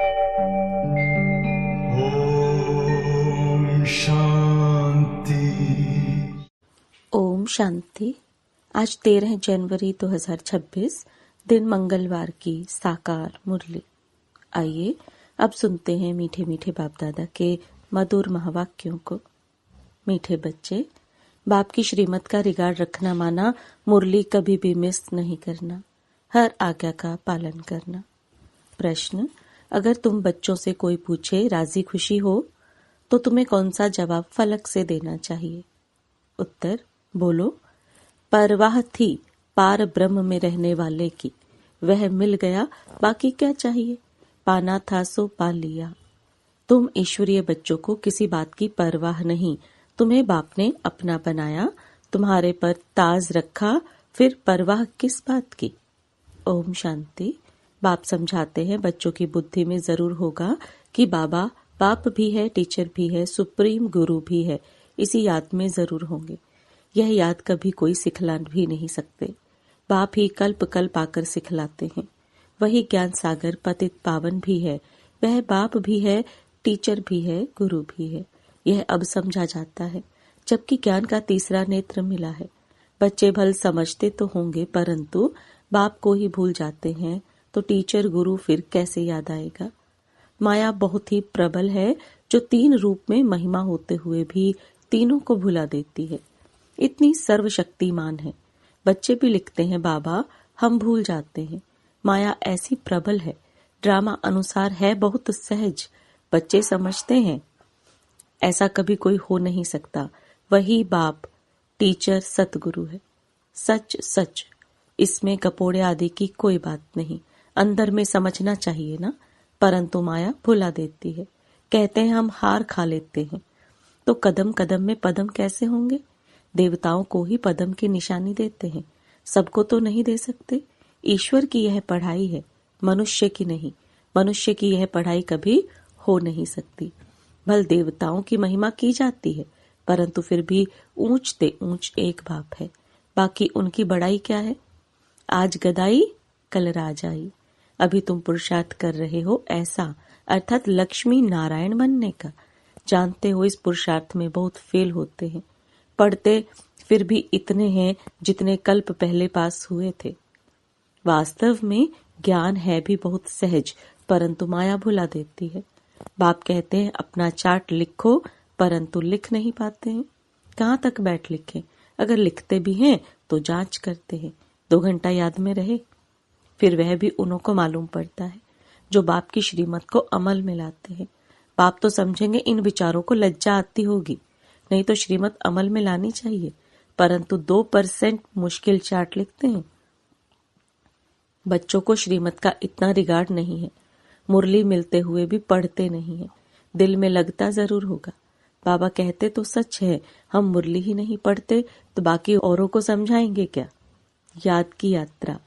ओम शांति। ओम शांति। आज 13 जनवरी 2026 दिन मंगलवार की साकार मुरली। आइए अब सुनते हैं मीठे मीठे बाप दादा के मधुर महावाक्यों को। मीठे बच्चे, बाप की श्रीमत का रिगार्ड रखना माना मुरली कभी भी मिस नहीं करना, हर आज्ञा का पालन करना। प्रश्न, अगर तुम बच्चों से कोई पूछे राजी खुशी हो तो तुम्हें कौन सा जवाब फलक से देना चाहिए? उत्तर, बोलो, परवाह थी पार ब्रह्म में रहने वाले की, वह मिल गया बाकी क्या चाहिए, पाना था सो पा लिया। तुम ईश्वरीय बच्चों को किसी बात की परवाह नहीं, तुम्हें बाप ने अपना बनाया, तुम्हारे पर ताज रखा, फिर परवाह किस बात की। ओम शांति। बाप समझाते हैं बच्चों की बुद्धि में जरूर होगा कि बाबा बाप भी है, टीचर भी है, सुप्रीम गुरु भी है, इसी याद में जरूर होंगे। यह याद कभी कोई सिखला भी नहीं सकते, बाप ही कल्प कल्प आकर सिखलाते हैं। वही ज्ञान सागर पतित पावन भी है, वह बाप भी है, टीचर भी है, गुरु भी है। यह अब समझा जाता है जबकि ज्ञान का तीसरा नेत्र मिला है। बच्चे भल समझते तो होंगे परंतु बाप को ही भूल जाते हैं, तो टीचर गुरु फिर कैसे याद आएगा। माया बहुत ही प्रबल है जो 3 रूप में महिमा होते हुए भी तीनों को भुला देती है, इतनी सर्वशक्तिमान है। बच्चे भी लिखते हैं बाबा हम भूल जाते हैं। माया ऐसी प्रबल है, ड्रामा अनुसार है बहुत सहज, बच्चे समझते हैं ऐसा कभी कोई हो नहीं सकता। वही बाप टीचर सतगुरु है। सच सच, इसमें कपोड़े आदि की कोई बात नहीं, अंदर में समझना चाहिए ना, परंतु माया भुला देती है। कहते हैं हम हार खा लेते हैं, तो कदम कदम में पदम कैसे होंगे। देवताओं को ही पदम की निशानी देते हैं, सबको तो नहीं दे सकते। ईश्वर की यह पढ़ाई है, मनुष्य की नहीं। मनुष्य की यह पढ़ाई कभी हो नहीं सकती। भल देवताओं की महिमा की जाती है, परंतु फिर भी ऊंच ते ऊंच एक बाप है, बाकी उनकी बड़ाई क्या है। आज गदाई कल राजाई। अभी तुम पुरुषार्थ कर रहे हो ऐसा, अर्थात लक्ष्मी नारायण बनने का। जानते हो इस पुरुषार्थ में बहुत फेल होते हैं, पढ़ते फिर भी इतने हैं जितने कल्प पहले पास हुए थे। वास्तव में ज्ञान है भी बहुत सहज, परंतु माया भुला देती है। बाप कहते हैं अपना चार्ट लिखो, परंतु लिख नहीं पाते हैं। कहाँ तक बैठ लिखें, अगर लिखते भी हैं तो जांच करते हैं 2 घंटा याद में रहे, फिर वह भी उन्हों को मालूम पड़ता है जो बाप की श्रीमत को अमल में लाते हैं। बाप तो समझेंगे इन विचारों को लज्जा आती होगी, नहीं तो श्रीमत अमल में लानी चाहिए, परंतु 2% मुश्किल चार्ट लिखते हैं। बच्चों को श्रीमत का इतना रिगार्ड नहीं है, मुरली मिलते हुए भी पढ़ते नहीं है। दिल में लगता जरूर होगा, बाबा कहते तो सच है, हम मुरली ही नहीं पढ़ते तो बाकी औरों को समझाएंगे क्या। याद की यात्रा।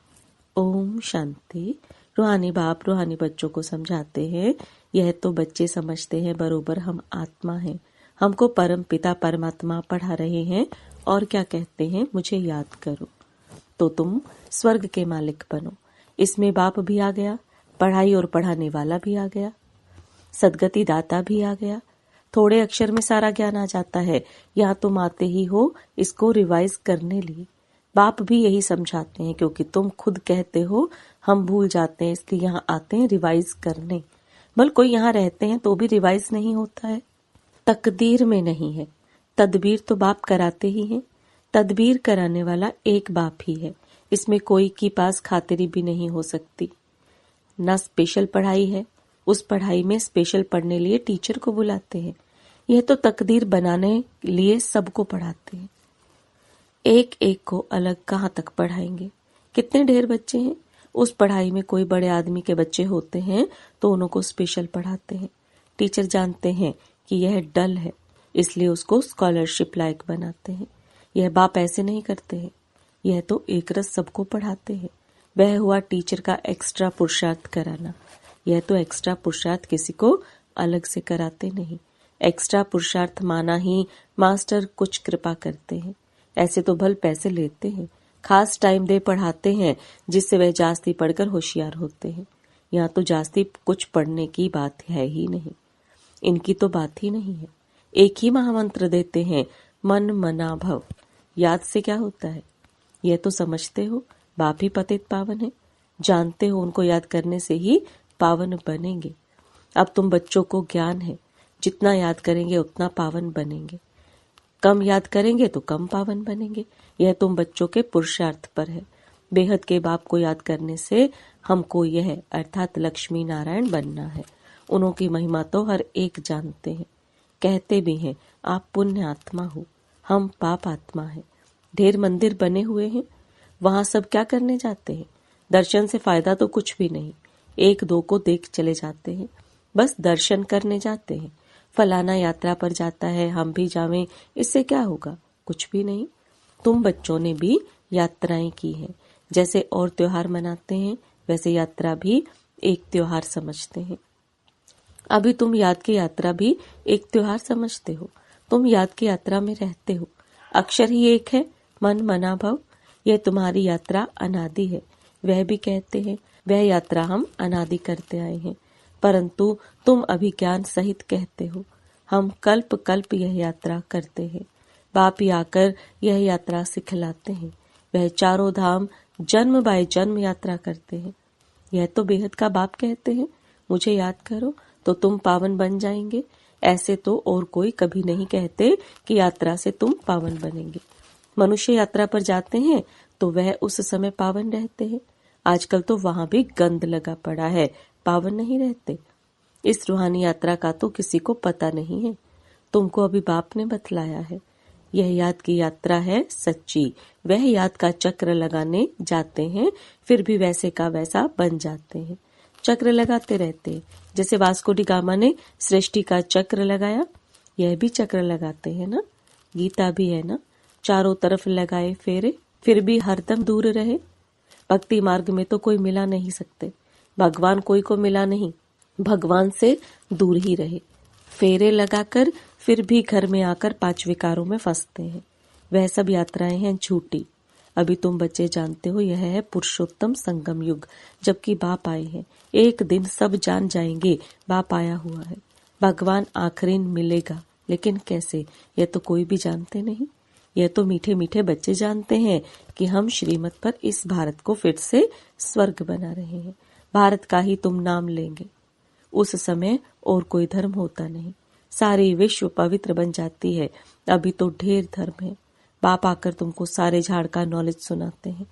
ओम शांति। रूहानी बाप रूहानी बच्चों को समझाते हैं, यह तो बच्चे समझते हैं बरोबर हम आत्मा हैं, हमको परम पिता परमात्मा पढ़ा रहे हैं और क्या कहते हैं, मुझे याद करो तो तुम स्वर्ग के मालिक बनो। इसमें बाप भी आ गया, पढ़ाई और पढ़ाने वाला भी आ गया, सदगति दाता भी आ गया। थोड़े अक्षर में सारा ज्ञान आ जाता है, यहाँ तुम आते ही हो इसको रिवाइज करने लिए। बाप भी यही समझाते हैं, क्योंकि तुम खुद कहते हो हम भूल जाते हैं, इसलिए यहाँ आते हैं रिवाइज करने। बल कोई यहाँ रहते हैं तो भी रिवाइज नहीं होता है, तकदीर में नहीं है। तदबीर तो बाप कराते ही हैं, तदबीर कराने वाला एक बाप ही है, इसमें कोई की पास खातिरी भी नहीं हो सकती। ना स्पेशल पढ़ाई है, उस पढ़ाई में स्पेशल पढ़ने लिए टीचर को बुलाते हैं, यह तो तकदीर बनाने लिए सबको पढ़ाते हैं। एक एक को अलग कहाँ तक पढ़ाएंगे, कितने ढेर बच्चे हैं। उस पढ़ाई में कोई बड़े आदमी के बच्चे होते हैं तो उन्हों को स्पेशल पढ़ाते हैं। टीचर जानते हैं कि यह डल है, इसलिए उसको स्कॉलरशिप लायक बनाते हैं। यह बाप ऐसे नहीं करते हैं, यह तो एक रस सबको पढ़ाते हैं। वह हुआ टीचर का एक्स्ट्रा पुरुषार्थ कराना। यह तो एक्स्ट्रा पुरुषार्थ किसी को अलग से कराते नहीं, एक्स्ट्रा पुरुषार्थ माना ही मास्टर कुछ कृपा करते हैं। ऐसे तो भल पैसे लेते हैं, खास टाइम दे पढ़ाते हैं जिससे वह जास्ती पढ़कर होशियार होते हैं। यहाँ तो जास्ती कुछ पढ़ने की बात है ही नहीं, इनकी तो बात ही नहीं है। एक ही महामंत्र देते हैं, मन मना भव। याद से क्या होता है? यह तो समझते हो बाप ही पतित पावन है, जानते हो उनको याद करने से ही पावन बनेंगे। अब तुम बच्चों को ज्ञान है, जितना याद करेंगे उतना पावन बनेंगे, कम याद करेंगे तो कम पावन बनेंगे। यह तुम बच्चों के पुरुषार्थ पर है। बेहद के बाप को याद करने से हमको यह अर्थात लक्ष्मी नारायण बनना है। उन्हों की महिमा तो हर एक जानते हैं, कहते भी हैं आप पुण्य आत्मा हो, हम पाप आत्मा है। ढेर मंदिर बने हुए हैं, वहां सब क्या करने जाते हैं? दर्शन से फायदा तो कुछ भी नहीं, एक दो को देख चले जाते हैं, बस दर्शन करने जाते हैं। फलाना यात्रा पर जाता है, हम भी जावें, इससे क्या होगा? कुछ भी नहीं। तुम बच्चों ने भी यात्राएं की हैं, जैसे और त्योहार मनाते हैं वैसे यात्रा भी एक त्योहार समझते हैं। अभी तुम याद की यात्रा भी एक त्योहार समझते हो। तुम याद की यात्रा में रहते हो, अक्षर ही एक है, मन मना भव। यह तुम्हारी यात्रा अनादि है, वह भी कहते हैं वह यात्रा हम अनादि करते आए हैं, परंतु तुम अभी ज्ञान सहित कहते हो हम कल्प कल्प यह यात्रा करते हैं। बाप ही आकर यह यात्रा सिखलाते हैं, वह चारों धाम जन्म बाय जन्म यात्रा करते हैं। यह तो बेहद का बाप कहते हैं, मुझे याद करो तो तुम पावन बन जाएंगे। ऐसे तो और कोई कभी नहीं कहते कि यात्रा से तुम पावन बनेंगे। मनुष्य यात्रा पर जाते हैं तो वह उस समय पावन रहते हैं, आजकल तो वहां भी गंद लगा पड़ा है, पावन नहीं रहते। इस रूहानी यात्रा का तो किसी को पता नहीं है, तुमको अभी बाप ने बतलाया है। यह याद की यात्रा है सच्ची, वह याद का चक्र लगाने जाते हैं, फिर भी वैसे का वैसा बन जाते हैं। चक्र लगाते रहते हैं, जैसे वास्को डी गामा ने सृष्टि का चक्र लगाया, यह भी चक्र लगाते हैं ना। गीता भी है ना, चारों तरफ लगाए फेरे, फिर भी हरदम दूर रहे। भक्ति मार्ग में तो कोई मिला नहीं सकते, भगवान कोई को मिला नहीं, भगवान से दूर ही रहे। फेरे लगाकर फिर भी घर में आकर 5 विकारों में फंसते हैं। वह सब यात्राएं हैं झूठी। अभी तुम बच्चे जानते हो यह है पुरुषोत्तम संगम युग, जबकि बाप आए हैं। एक दिन सब जान जाएंगे बाप आया हुआ है। भगवान आखिरी मिलेगा, लेकिन कैसे, यह तो कोई भी जानते नहीं। यह तो मीठे मीठे बच्चे जानते हैं कि हम श्रीमत पर इस भारत को फिर से स्वर्ग बना रहे हैं। भारत का ही तुम नाम लेंगे, उस समय और कोई धर्म होता नहीं, सारी विश्व पवित्र बन जाती है। अभी तो ढेर धर्म है। बाप आकर तुमको सारे झाड़ का नॉलेज सुनाते हैं,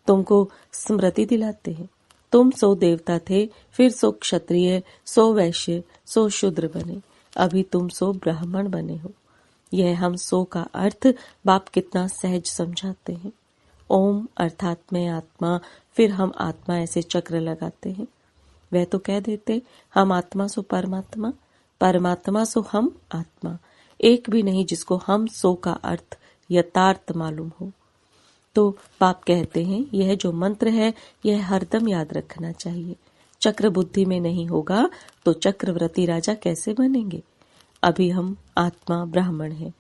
तुमको स्मृति दिलाते हैं। तुम सो देवता थे, फिर सो क्षत्रिय, सो वैश्य, सो शूद्र बने, अभी तुम सो ब्राह्मण बने हो। यह हम सो का अर्थ बाप कितना सहज समझाते हैं। ओम अर्थात मैं आत्मा, फिर हम आत्मा, ऐसे चक्र लगाते हैं। वह तो कह देते हम आत्मा सो परमात्मा, परमात्मा सो हम आत्मा, एक भी नहीं जिसको हम सो का अर्थ यथार्थ मालूम हो। तो बाप कहते हैं यह जो मंत्र है यह हरदम याद रखना चाहिए। चक्र बुद्धि में नहीं होगा तो चक्रवर्ती राजा कैसे बनेंगे? अभी हम आत्मा ब्राह्मण हैं,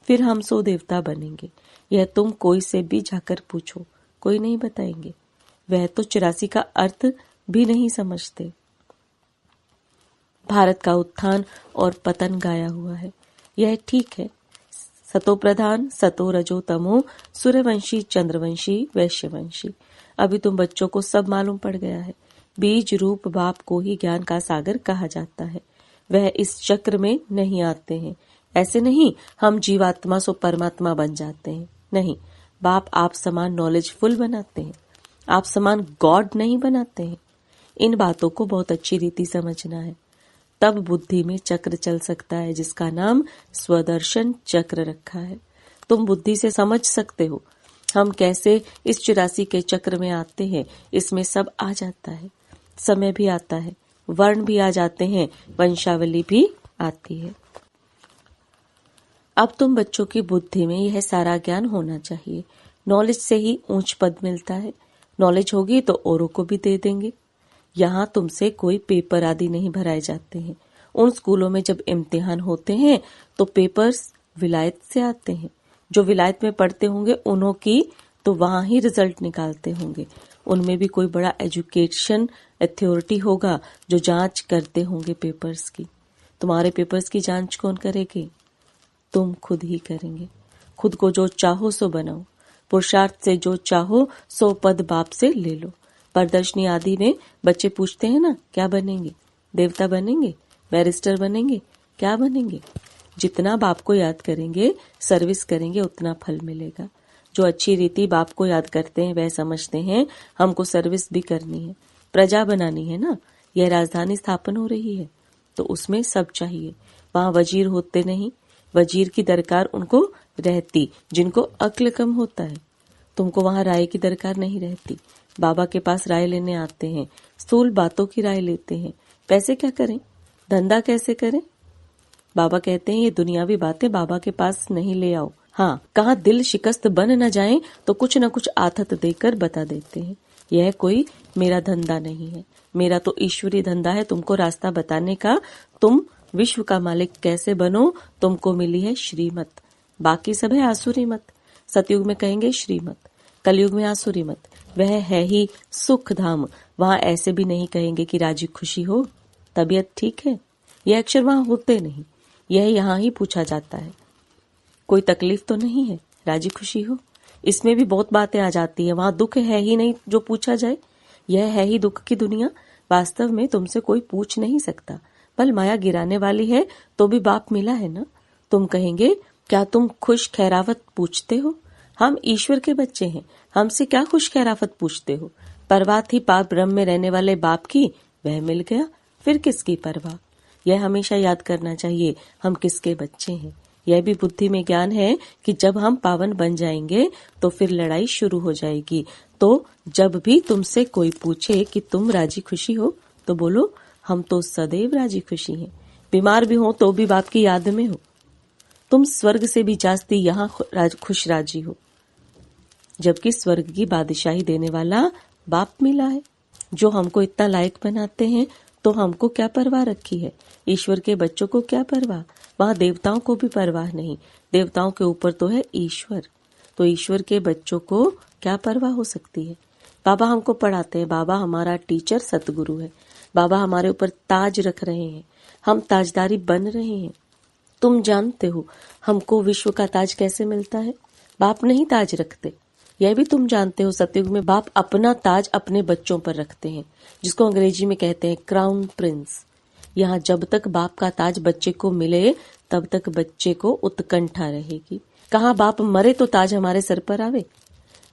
फिर हम सो देवता बनेंगे। यह तुम कोई से भी जाकर पूछो, कोई नहीं बताएंगे। वह तो 84 का अर्थ भी नहीं समझते। भारत का उत्थान और पतन गाया हुआ है, यह ठीक है। सतो प्रधान, सतो रजो तमो, सूर्यवंशी, चंद्रवंशी, वैश्यवंशी। अभी तुम बच्चों को सब मालूम पड़ गया है। बीज रूप बाप को ही ज्ञान का सागर कहा जाता है। वह इस चक्र में नहीं आते हैं। ऐसे नहीं हम जीवात्मा सो परमात्मा बन जाते हैं, नहीं। बाप आप समान नॉलेजफुल बनाते हैं, आप समान गॉड नहीं बनाते हैं। इन बातों को बहुत अच्छी रीति समझना है, तब बुद्धि में चक्र चल सकता है, जिसका नाम स्वदर्शन चक्र रखा है। तुम बुद्धि से समझ सकते हो हम कैसे इस 84 के चक्र में आते हैं। इसमें सब आ जाता है, समय भी आता है, वर्ण भी आ जाते हैं, वंशावली भी आती है। अब तुम बच्चों की बुद्धि में यह सारा ज्ञान होना चाहिए। नॉलेज से ही ऊंच पद मिलता है, नॉलेज होगी तो औरों को भी दे देंगे। यहाँ तुमसे कोई पेपर आदि नहीं भराए जाते हैं। उन स्कूलों में जब इम्तिहान होते हैं तो पेपर्स विलायत से आते हैं। जो विलायत में पढ़ते होंगे उन्हों की तो वहां ही रिजल्ट निकालते होंगे। उनमें भी कोई बड़ा एजुकेशन अथॉरिटी होगा जो जांच करते होंगे पेपर्स की। तुम्हारे पेपर्स की जांच कौन करेगी? तुम खुद ही करेंगे। खुद को जो चाहो सो बनाओ, पुरुषार्थ से जो चाहो सो पद बाप से ले लो। प्रदर्शनी आदि में बच्चे पूछते हैं ना, क्या बनेंगे? देवता बनेंगे, बैरिस्टर बनेंगे, क्या बनेंगे? जितना बाप को याद करेंगे, सर्विस करेंगे, उतना फल मिलेगा। जो अच्छी रीति बाप को याद करते हैं वह समझते हैं हमको सर्विस भी करनी है, प्रजा बनानी है ना। यह राजधानी स्थापन हो रही है तो उसमें सब चाहिए। वहां वजीर होते नहीं, वजीर की दरकार उनको रहती जिनको अक्ल कम होता है। तुमको वहां राय की दरकार नहीं रहती। बाबा के पास राय लेने आते हैं, स्थूल बातों की राय लेते हैं। पैसे क्या करें, धंधा कैसे करें? बाबा कहते हैं ये दुनियावी बातें बाबा के पास नहीं ले आओ। हाँ, कहाँ दिल शिकस्त बन न जाए तो कुछ न कुछ आथत देकर बता देते हैं। यह कोई मेरा धंधा नहीं है, मेरा तो ईश्वरी धंधा है तुमको रास्ता बताने का। तुम विश्व का मालिक कैसे बनो, तुमको मिली है श्रीमत। बाकी सब है आसुरी मत। सतयुग में कहेंगे श्रीमत, कलयुग में आसुरी मत। वह है ही सुख धाम। वहां ऐसे भी नहीं कहेंगे कि राजी खुशी हो, तबीयत ठीक है। यह अक्षर वहां होते नहीं, यह यहाँ ही पूछा जाता है। कोई तकलीफ तो नहीं है, राजी खुशी हो। इसमें भी बहुत बातें आ जाती है। वहां दुख है ही नहीं जो पूछा जाए। यह है ही दुख की दुनिया। वास्तव में तुमसे कोई पूछ नहीं सकता। बल माया गिराने वाली है तो भी बाप मिला है ना। तुम कहेंगे क्या तुम खुश खैरावत पूछते हो? हम ईश्वर के बच्चे हैं, हमसे क्या खुश खैरावत पूछते हो? परवाह थी पाप ब्रह्म में रहने वाले बाप की, वह मिल गया, फिर किसकी परवाह? यह हमेशा याद करना चाहिए, हम किसके बच्चे हैं। यह भी बुद्धि में ज्ञान है कि जब हम पावन बन जाएंगे तो फिर लड़ाई शुरू हो जाएगी। तो जब भी तुमसे कोई पूछे कि तुम राजी खुशी हो तो बोलो हम तो सदैव राजी खुशी हैं। बीमार भी हो तो भी बाप की याद में हो। तुम स्वर्ग से भी जास्ती यहाँ खुश राजी हो, जबकि स्वर्ग की बादशाही देने वाला बाप मिला है जो हमको इतना लायक बनाते हैं। तो हमको क्या परवाह रखी है? ईश्वर के बच्चों को क्या परवाह? वहां देवताओं को भी परवाह नहीं। देवताओं के ऊपर तो है ईश्वर, तो ईश्वर के बच्चों को क्या परवाह हो सकती है? बाबा हमको पढ़ाते हैं, बाबा हमारा टीचर सतगुरु है। बाबा हमारे ऊपर ताज रख रहे हैं, हम ताजदारी बन रहे हैं। तुम जानते हो हमको विश्व का ताज कैसे मिलता है? बाप नहीं ताज रखते, यह भी तुम जानते हो। सतयुग में बाप अपना ताज अपने बच्चों पर रखते हैं, जिसको अंग्रेजी में कहते हैं क्राउन प्रिंस। यहाँ जब तक बाप का ताज बच्चे को मिले तब तक बच्चे को उत्कंठा रहेगी। कहाँ बाप मरे तो ताज हमारे सर पर आवे।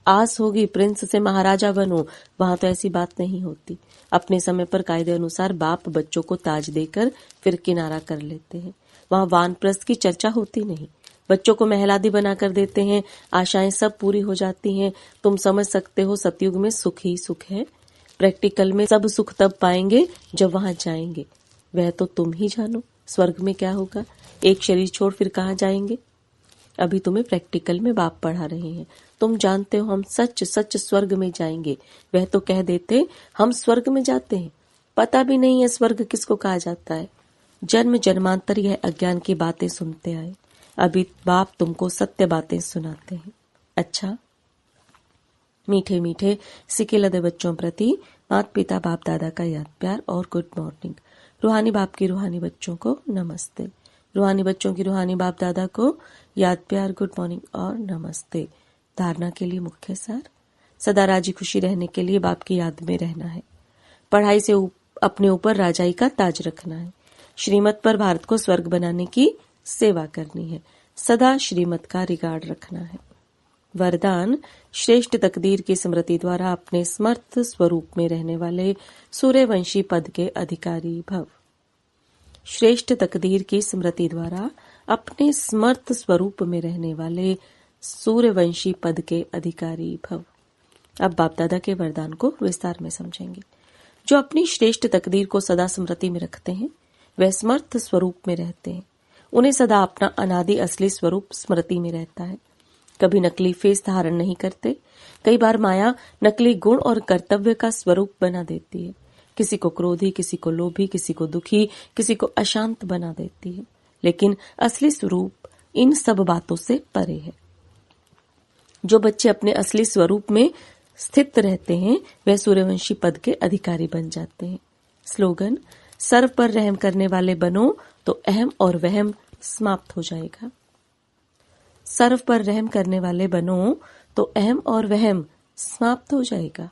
आस होगी प्रिंस से महाराजा बनो, वहां तो ऐसी बात नहीं होती। अपने समय पर कायदे अनुसार बाप बच्चों को ताज देकर फिर किनारा कर लेते हैं। वहां वानप्रस्थ की चर्चा होती नहीं, बच्चों को महलादी बनाकर देते हैं, आशाएं सब पूरी हो जाती हैं। तुम समझ सकते हो सतयुग में सुख ही सुख है। प्रैक्टिकल में सब सुख तब पाएंगे जब वहां जाएंगे, वह तो तुम ही जानो। स्वर्ग में क्या होगा? एक शरीर छोड़ फिर कहाँ जाएंगे? अभी तुम्हें प्रैक्टिकल में बाप पढ़ा रहे हैं। तुम जानते हो हम सच सच स्वर्ग में जाएंगे। वह तो कह देते हम स्वर्ग में जाते हैं, पता भी नहीं है स्वर्ग किसको कहा जाता है। जन्म जन्मांतर यह अज्ञान की बातें सुनते आए, अभी बाप तुमको सत्य बातें सुनाते हैं। अच्छा, मीठे मीठे सिके लदे बच्चों प्रति माता पिता बाप दादा का याद प्यार और गुड मॉर्निंग। रूहानी बाप की रूहानी बच्चों को नमस्ते। रूहानी बच्चों की रूहानी बाप दादा को याद प्यार गुड मॉर्निंग और नमस्ते। धारणा के लिए मुख्य सार, सदा राजी खुशी रहने के लिए बाप की याद में रहना है। पढ़ाई से अपने ऊपर राजाई का ताज रखना है। श्रीमत पर भारत को स्वर्ग बनाने की सेवा करनी है। सदा श्रीमत का रिगार्ड रखना है। वरदान, श्रेष्ठ तकदीर की स्मृति द्वारा अपने समर्थ स्वरूप में रहने वाले सूर्यवंशी पद के अधिकारी भव। श्रेष्ठ तकदीर की स्मृति द्वारा अपने समर्थ स्वरूप में रहने वाले सूर्यवंशी पद के अधिकारी भव। अब बाप दादा के वरदान को विस्तार में समझेंगे। जो अपनी श्रेष्ठ तकदीर को सदा स्मृति में रखते हैं वह समर्थ स्वरूप में रहते हैं। उन्हें सदा अपना अनादि असली स्वरूप स्मृति में रहता है। कभी नकली फेस धारण नहीं करते। कई बार माया नकली गुण और कर्तव्य का स्वरूप बना देती है। किसी को क्रोधी, किसी को लोभी, किसी को दुखी, किसी को अशांत बना देती है, लेकिन असली स्वरूप इन सब बातों से परे है। जो बच्चे अपने असली स्वरूप में स्थित रहते हैं वे सूर्यवंशी पद के अधिकारी बन जाते हैं। स्लोगन, सर्व पर रहम करने वाले बनो तो अहम और वहम समाप्त हो जाएगा। सर्व पर रहम करने वाले बनो तो अहम और वहम समाप्त हो जाएगा।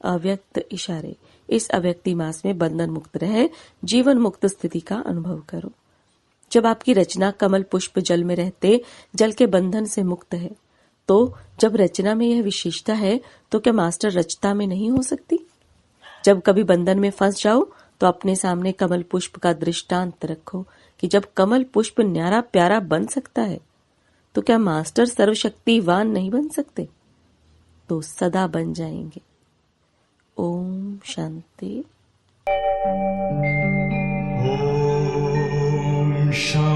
अव्यक्त इशारे, इस अव्यक्ति मास में बंधन मुक्त रहे जीवन मुक्त स्थिति का अनुभव करो। जब आपकी रचना कमल पुष्प जल में रहते जल के बंधन से मुक्त है, तो जब रचना में यह विशेषता है तो क्या मास्टर रचता में नहीं हो सकती? जब कभी बंधन में फंस जाओ तो अपने सामने कमल पुष्प का दृष्टांत रखो कि जब कमल पुष्प न्यारा प्यारा बन सकता है तो क्या मास्टर सर्वशक्तिवान नहीं बन सकते? तो सदा बन जाएंगे। ओम शांति। Om Shanti.